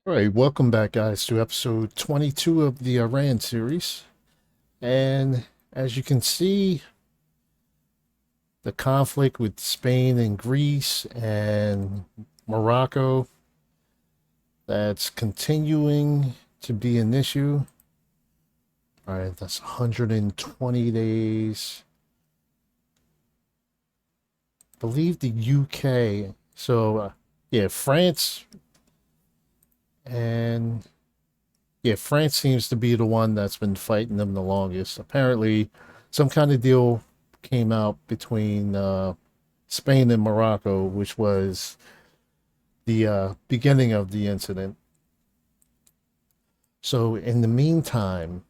All right, welcome back, guys, to episode 22 of the Iran series. And as you can see, the conflict with Spain and Greece and Morocco, that's continuing to be an issue. All right, that's 120 days. I believe the UK. Yeah, France and yeah, France seems to be the one that's been fighting them the longest. Apparently, some kind of deal came out between Spain and Morocco, which was the beginning of the incident. So, in the meantime,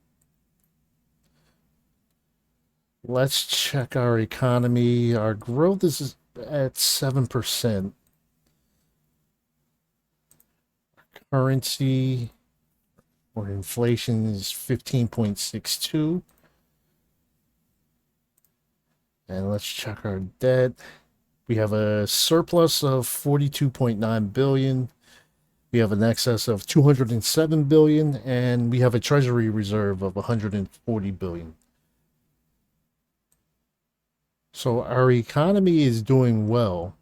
let's check our economy. Our growth is at 7%. Currency or inflation is 15.62. And let's check our debt. We have a surplus of 42.9 billion. We have an excess of 207 billion, and we have a treasury reserve of 140 billion. So our economy is doing well.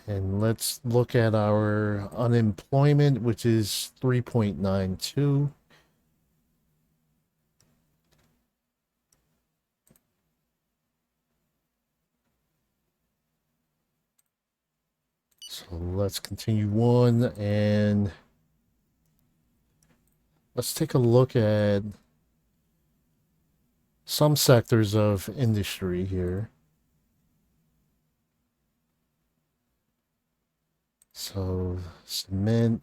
And let's look at our unemployment, which is 3.92. So let's continue on and let's take a look at some sectors of industry here. So cement,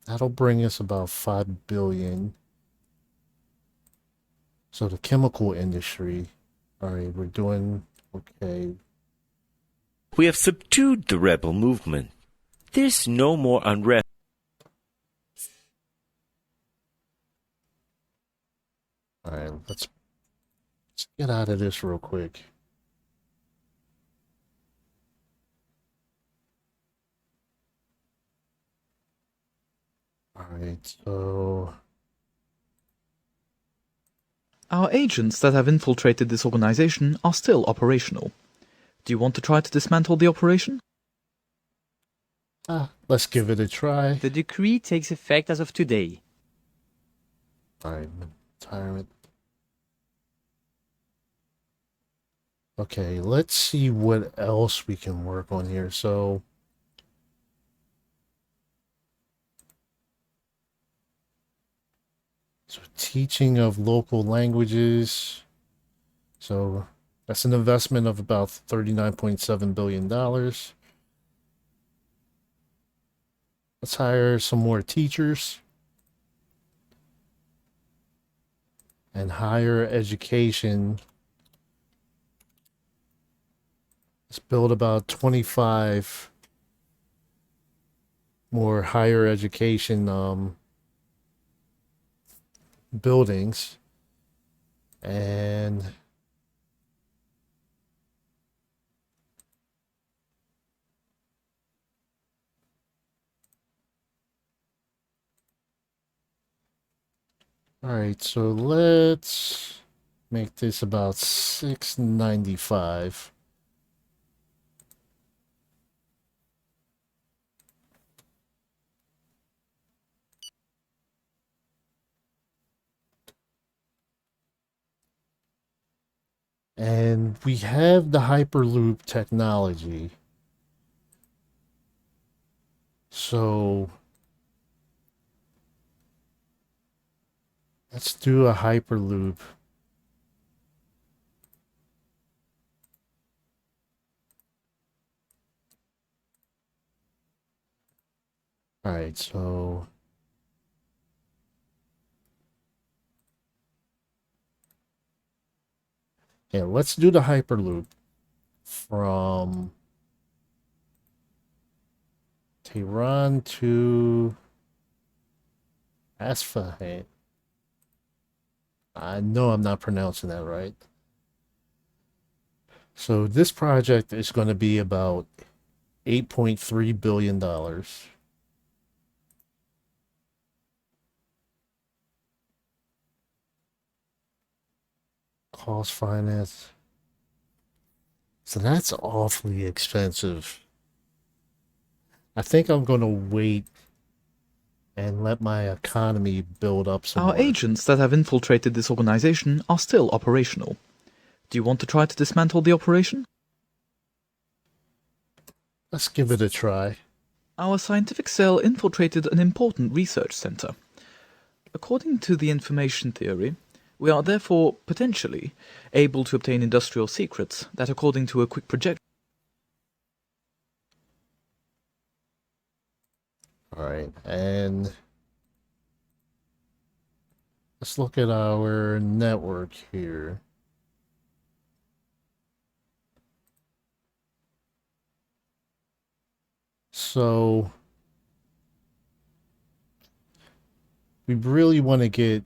that'll bring us about 5 billion. So the chemical industry, all right, we're doing okay. We have subdued the rebel movement. There's no more unrest. All right, let's get out of this real quick. All right, so Our agents that have infiltrated this organization are still operational. Do you want to try to dismantle the operation? let's give it a try. The decree takes effect as of today. All right, retirement. Okay, let's see what else we can work on here. So teaching of local languages. So that's an investment of about $39.7 billion. Let's hire some more teachers. And higher education. Let's build about 25 more higher education buildings. And all right, so let's make this about 695. And we have the Hyperloop technology. So let's do a Hyperloop. All right, so yeah, let's do the Hyperloop from Tehran to Asfahan. I know I'm not pronouncing that right. So this project is going to be about $8.3 billion. Cost finance. So that's awfully expensive. I think I'm going to wait and let my economy build up some Our more. agents that have infiltrated this organization are still operational. Do you want to try to dismantle the operation? Let's give it a try. Our scientific cell infiltrated an important research center. According to the information theory, we are therefore, potentially, able to obtain industrial secrets that, according to a quick projection, All right, and let's look at our network here. So we really want to get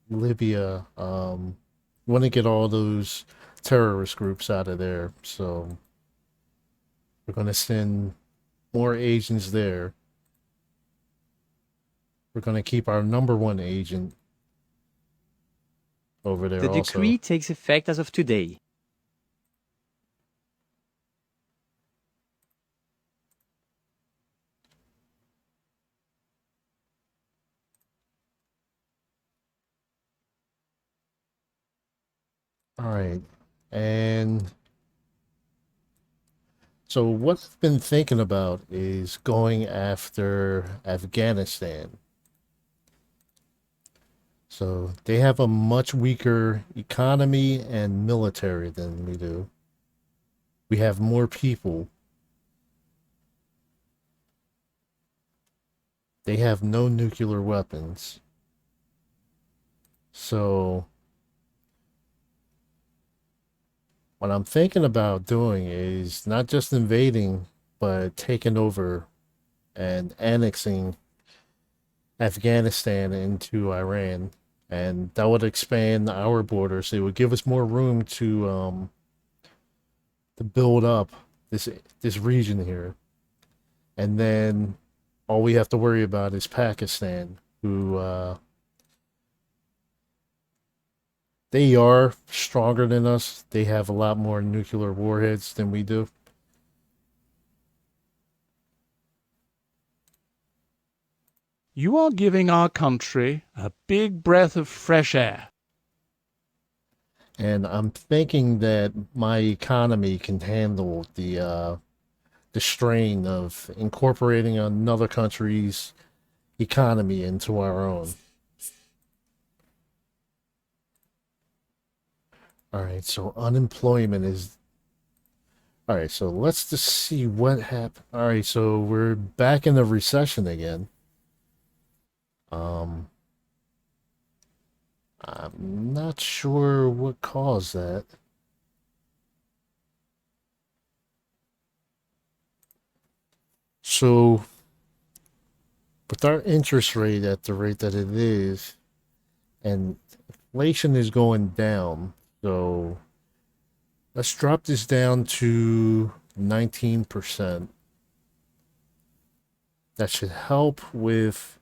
Libya, we want to get all those terrorist groups out of there. So we're going to send more agents there. We're going to keep our number one agent over there The also. decree takes effect as of today. All right. And so what I've been thinking about is going after Afghanistan. So they have a much weaker economy and military than we do. We have more people. They have no nuclear weapons. So what I'm thinking about doing is not just invading, but taking over and annexing Afghanistan into Iran. And that would expand our borders. It would give us more room to build up this region here. And then all we have to worry about is Pakistan, who they are stronger than us. They have a lot more nuclear warheads than we do. You are giving our country a big breath of fresh air. And I'm thinking that my economy can handle the strain of incorporating another country's economy into our own. All right, so unemployment is. All right, so let's just see what happened. All right, so we're back in the recession again. Um, I'm not sure what caused that. So, with our interest rate at the rate that it is, and inflation is going down, so let's drop this down to 19%. That should help with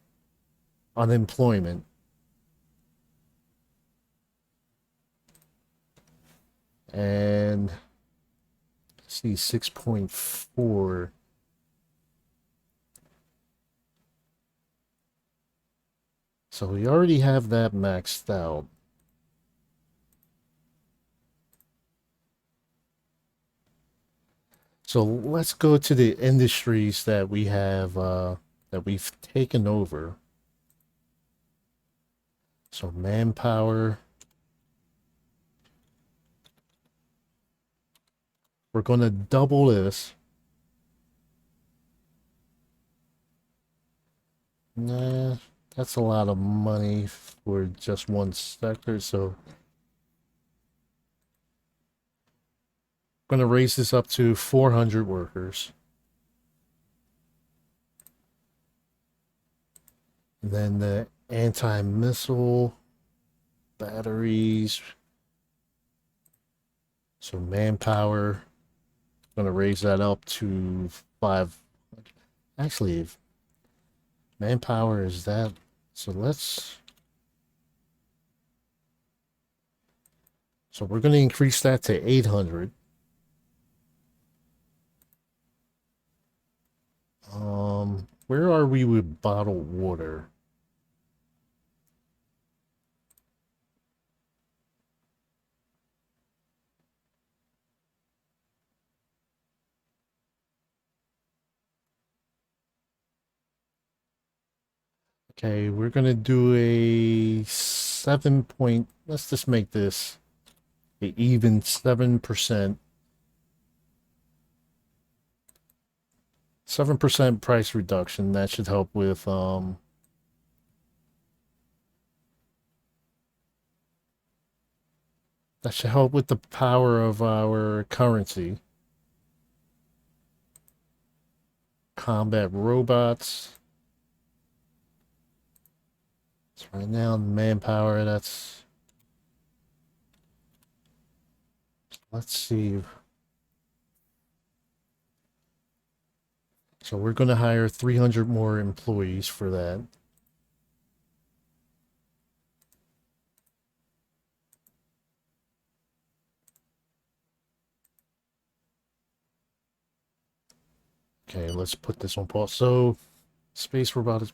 unemployment. And let's see, 6.4. So we already have that maxed out. So let's go to the industries that we have that we've taken over. So manpower. We're going to double this. Nah, that's a lot of money for just one sector. So I'm going to raise this up to 400 workers. And then the anti-missile batteries. So manpower, going to raise that up to 5. Actually, manpower is that. So we're going to increase that to 800. Where are we with bottled water? Okay, we're gonna do a 7 point. Let's just make this a even 7%. 7% price reduction. That should help with the power of our currency. Combat robots. So right now manpower, that's, let's see. So we're gonna hire 300 more employees for that. Okay, let's put this on pause. So, space robotics.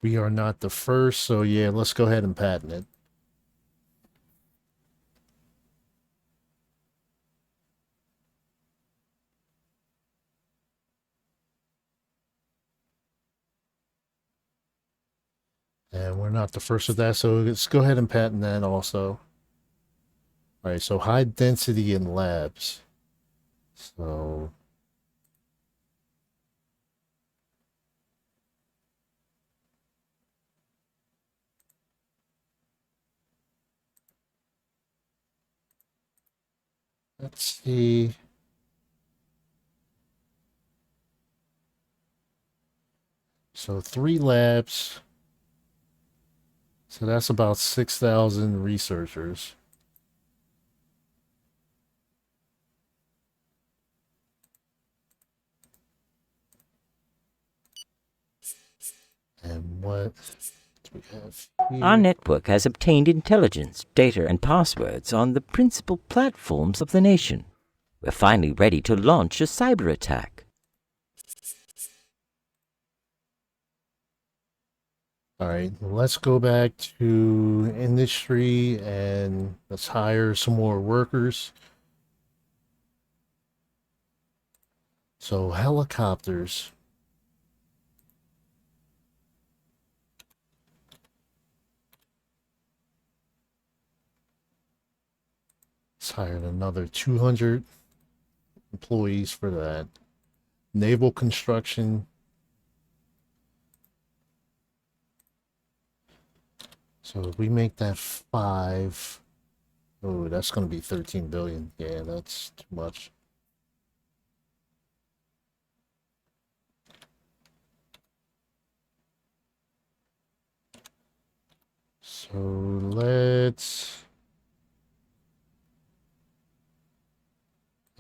We are not the first, so yeah, let's go ahead and patent it. And we're not the first with that, so let's go ahead and patent that also. All right, so high density in labs. So let's see. So 3 labs. So that's about 6,000 researchers. And what do we have Our here? network has obtained intelligence, data, and passwords on the principal platforms of the nation. We're finally ready to launch a cyber attack. All right, let's go back to industry and let's hire some more workers. So helicopters. Let's hire another 200 employees for that. Naval construction. So if we make that 5, oh, that's going to be 13 billion. Yeah, that's too much. So let's,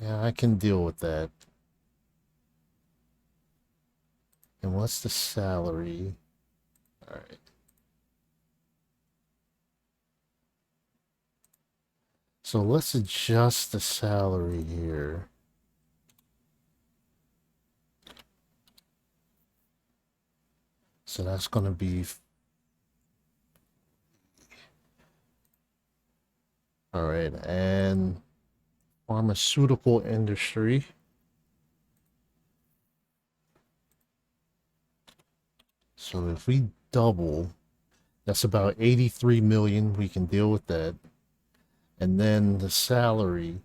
yeah, I can deal with that. And what's the salary? All right. So let's adjust the salary here. So that's going to be, all right, and pharmaceutical industry. So if we double, that's about 83 million. We can deal with that. And then the salary.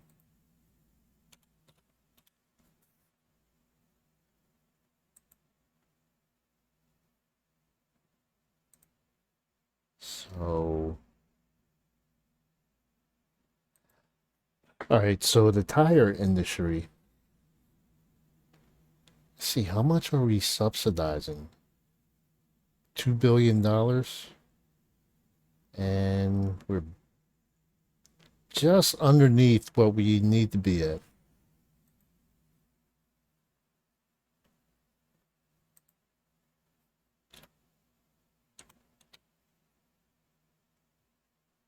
So All right, so the tire industry. Let's see, how much are we subsidizing? $2 billion, and we're just underneath what we need to be at.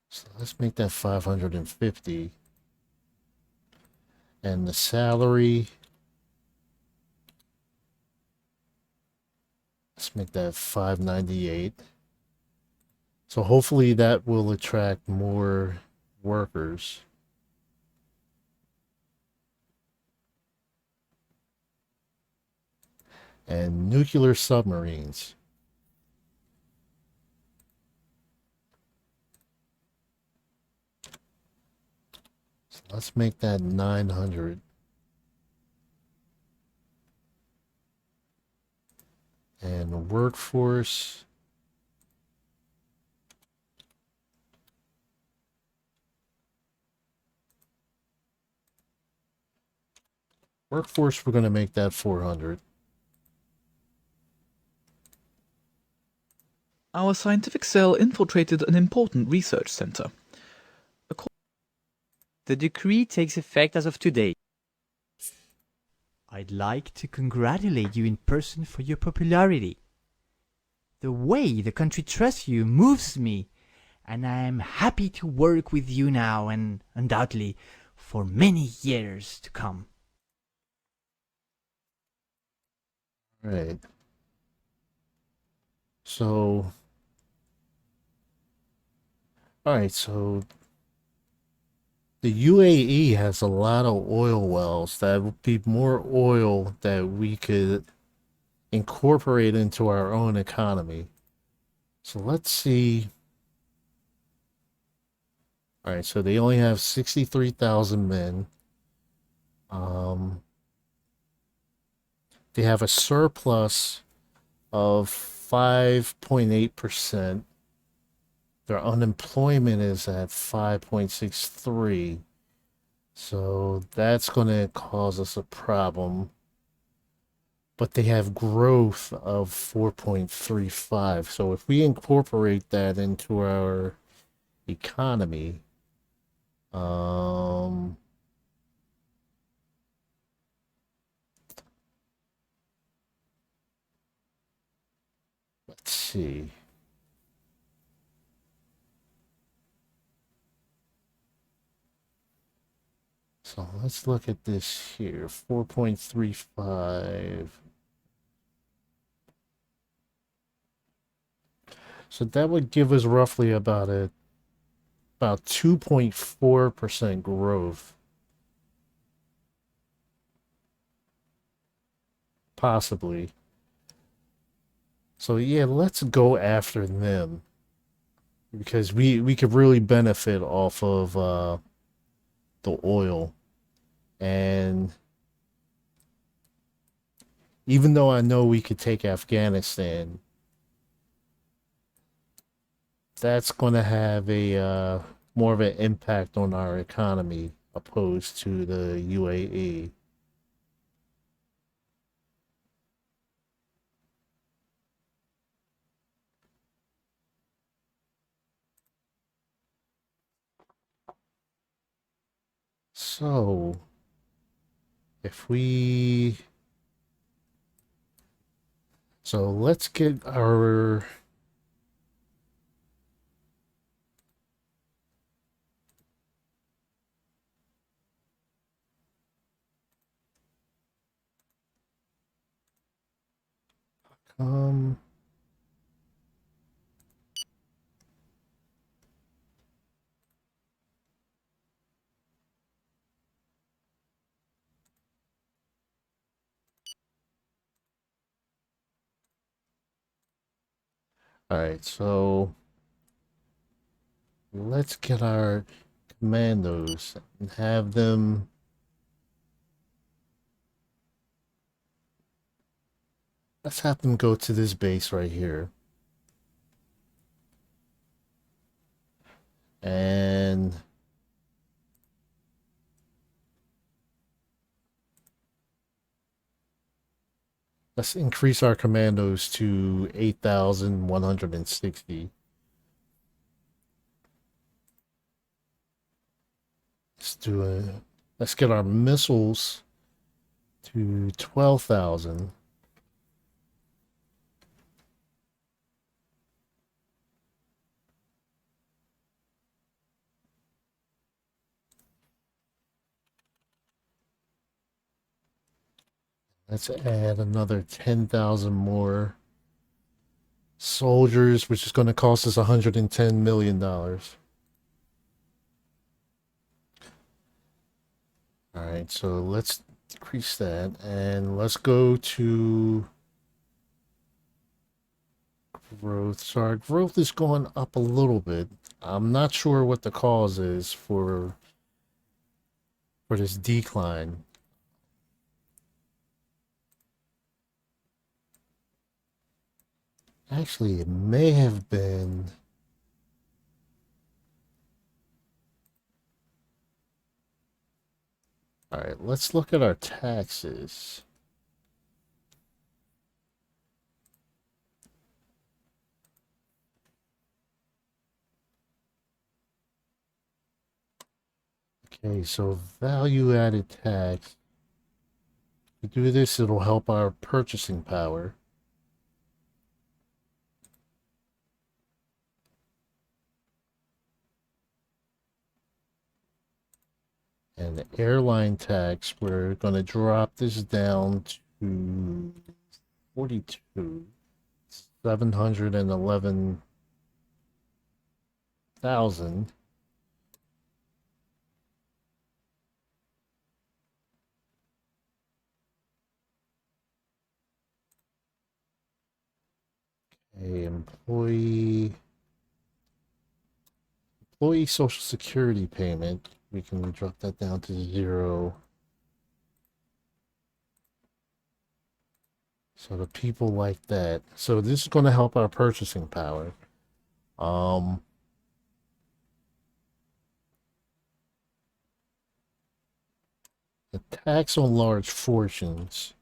So let's make that 550. And the salary, let's make that 598. So hopefully that will attract more workers. And nuclear submarines. So let's make that 900. And workforce. Workforce, we're going to make that 400. Our scientific cell infiltrated an important research center. The decree takes effect as of today. I'd like to congratulate you in person for your popularity. The way the country trusts you moves me, and I am happy to work with you now and undoubtedly for many years to come. Right. So, all right, so the UAE has a lot of oil wells. That would be more oil that we could incorporate into our own economy. So let's see. All right, so they only have 63,000 men. They have a surplus of 5.8%. Their unemployment is at 5.63. So that's going to cause us a problem. But they have growth of 4.35. So if we incorporate that into our economy, let's see. So let's look at this here. 4.35. So that would give us roughly about 2.4% growth. Possibly. So yeah, let's go after them. Because we could really benefit off of the oil. And even though I know we could take Afghanistan, that's going to have a more of an impact on our economy opposed to the UAE. So, if we... So let's get our... Um... Alright, so let's get our commandos and have them... Let's have them go to this base right here. And Let's increase our commandos to 8,160. Let's get our missiles to 12,000. Let's add another 10,000 more soldiers, which is going to cost us $110 million. All right, so let's decrease that and let's go to growth. So our growth is going up a little bit. I'm not sure what the cause is for this decline. Actually, it may have been... All right, let's look at our taxes. Okay, so value-added tax. To do this, it'll help our purchasing power. And the airline tax, we're going to drop this down to 42. 711,000. Okay, employee social security payment. We can drop that down to 0. So the people like that. So this is going to help our purchasing power. The tax on large fortunes.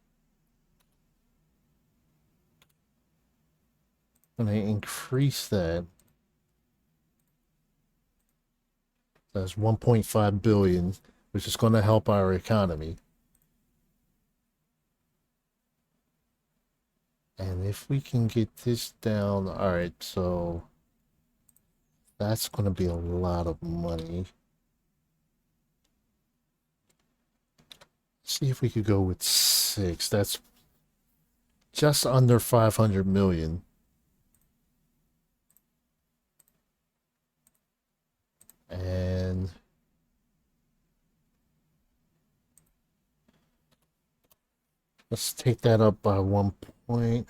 I'm going to increase that. That's 1.5 billion, which is going to help our economy. And if we can get this down, all right, so that's going to be a lot of money. See if we could go with 6. That's just under 500 million. And let's take that up by 1 point.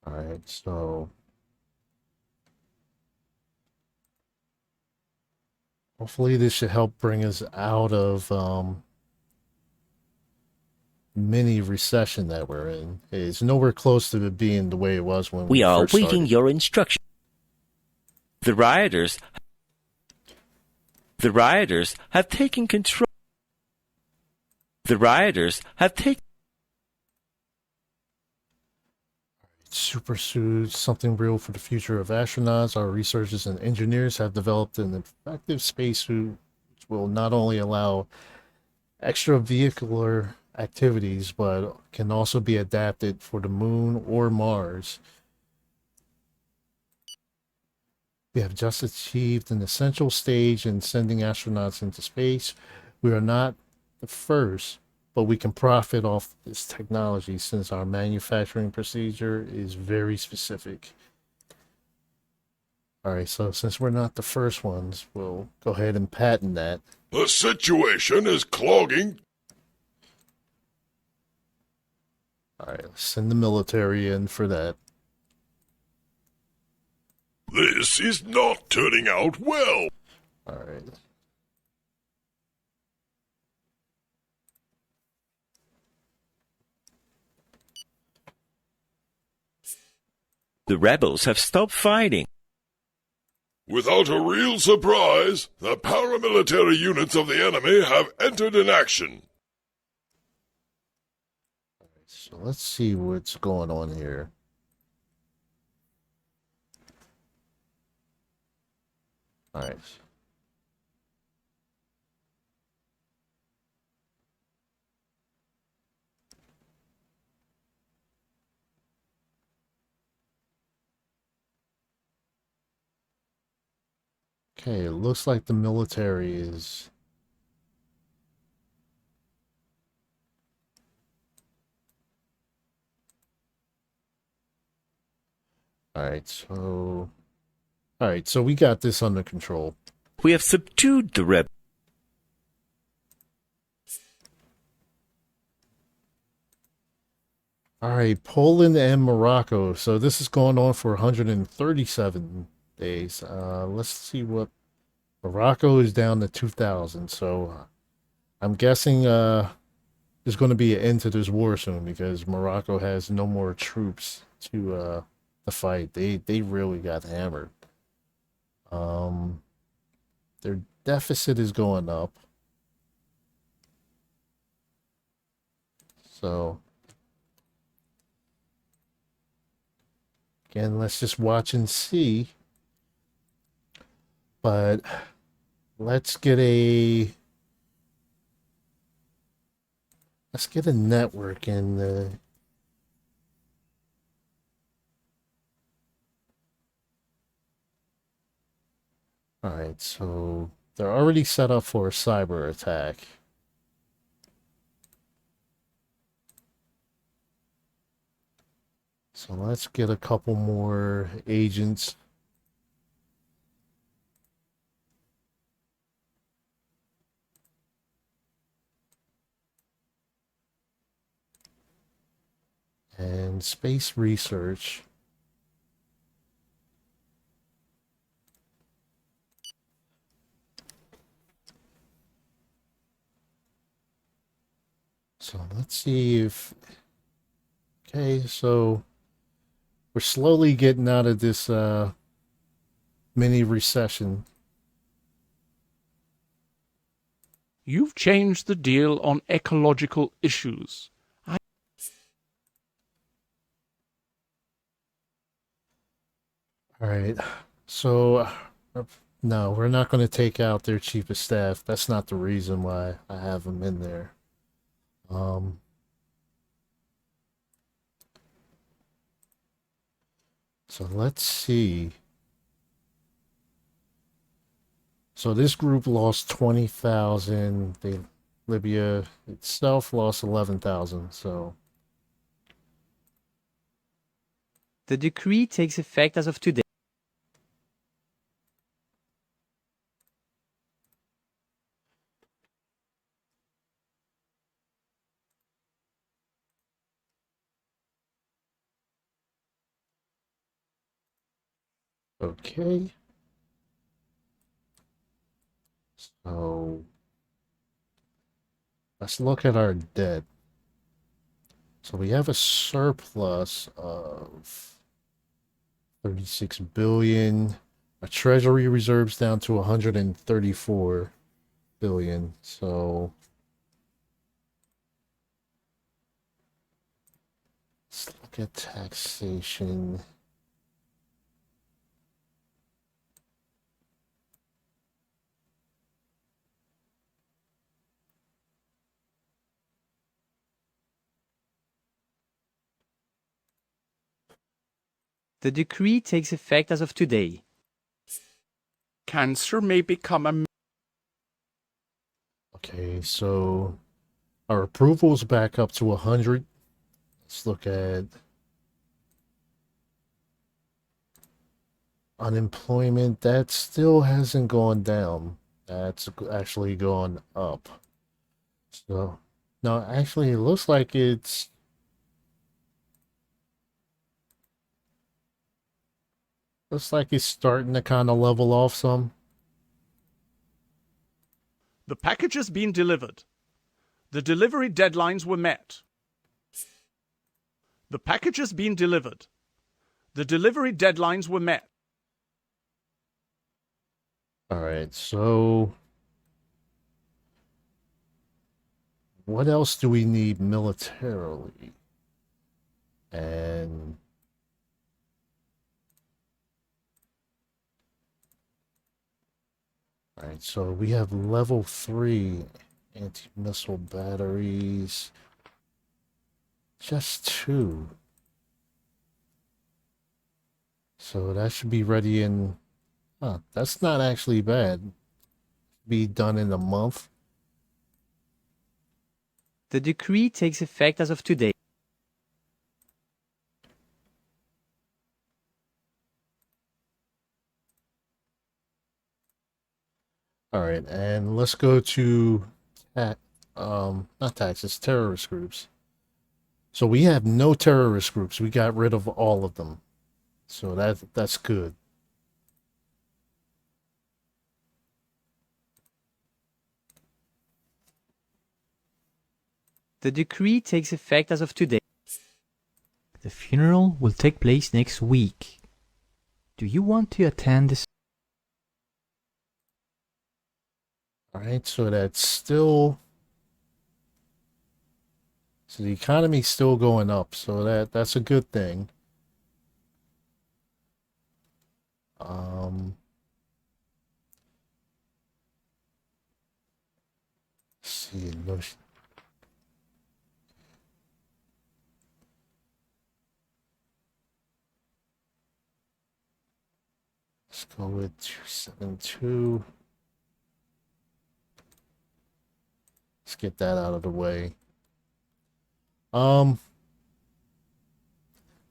All right, so hopefully this should help bring us out of mini recession that we're in. It's nowhere close to it being the way it was when We are first awaiting started. your instruction. The rioters have taken control. The rioters have taken Super suits, something real for the future of astronauts. Our researchers and engineers have developed an effective spacesuit which will not only allow extravehicular activities, but can also be adapted for the moon or Mars. We have just achieved an essential stage in sending astronauts into space. We are not the first, but we can profit off this technology since our manufacturing procedure is very specific. All right, so since we're not the first ones, we'll go ahead and patent that. The situation is clogging. All right, let's send the military in for that. This is not turning out well. All right. The rebels have stopped fighting. Without a real surprise, the paramilitary units of the enemy have entered in action. So let's see what's going on here. All right. Okay, it looks like the military is... Alright, so we got this under control. We have subdued the rebels. Alright, Poland and Morocco. So this is going on for 137 days. Let's see what... Morocco is down to 2,000, so I'm guessing there's going to be an end to this war soon because Morocco has no more troops to fight. They really got hammered. Their deficit is going up. So again, let's just watch and see. But let's get a network in the Alright, so they're already set up for a cyber attack. So let's get a couple more agents. And space research. So let's see if... Okay, so we're slowly getting out of this mini recession. You've changed the deal on ecological issues. All right, so no, we're not going to take out their chief of staff. That's not the reason why I have them in there. So let's see. So this group lost 20,000. Libya itself lost 11,000. So The decree takes effect as of today. okay. So let's look at our debt. So we have a surplus of 36 billion. Our treasury reserves down to 134 billion. So let's look at taxation. The decree takes effect as of today. Cancer may become a... Okay, so our approval's back up to 100. Let's look at unemployment. That still hasn't gone down. That's actually gone up. So, no, actually, it looks like it's... Looks like it's starting to kind of level off some. The package has been delivered. The delivery deadlines were met. The package has been delivered. The delivery deadlines were met. All right, so what else do we need militarily? And all right, so we have level 3 anti-missile batteries. Just 2. So that should be ready in... Huh, that's not actually bad. Be done in a month. The decree takes effect as of today. All right, and let's go to not taxes, terrorist groups. So we have no terrorist groups. We got rid of all of them. So that's good. The decree takes effect as of today. The funeral will take place next week. Do you want to attend this? All right, so that's still... So the economy's still going up, so that's a good thing. Let's see, let's go with 272. Let's get that out of the way.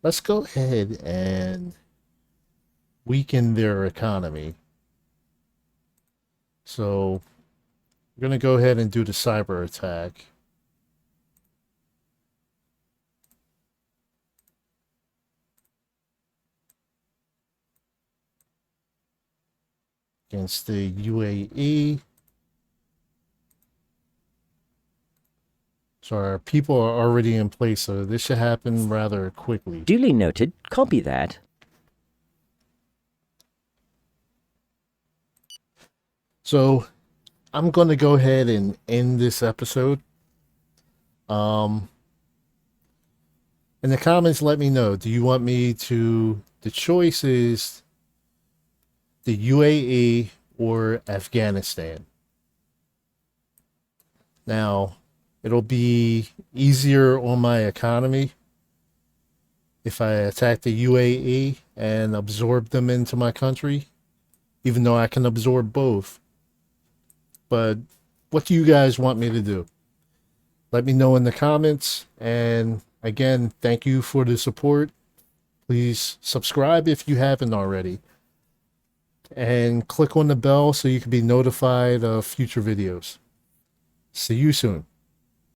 Let's go ahead and weaken their economy. So we're going to go ahead and do the cyber attack. Against the UAE. So our people are already in place, so this should happen rather quickly. Duly noted. Copy that. So I'm going to go ahead and end this episode. In the comments, let me know. Do you want me to... The choice is the UAE or Afghanistan. Now, it'll be easier on my economy if I attack the UAE and absorb them into my country, even though I can absorb both. But what do you guys want me to do? Let me know in the comments. And again, thank you for the support. Please subscribe if you haven't already. And click on the bell so you can be notified of future videos. See you soon.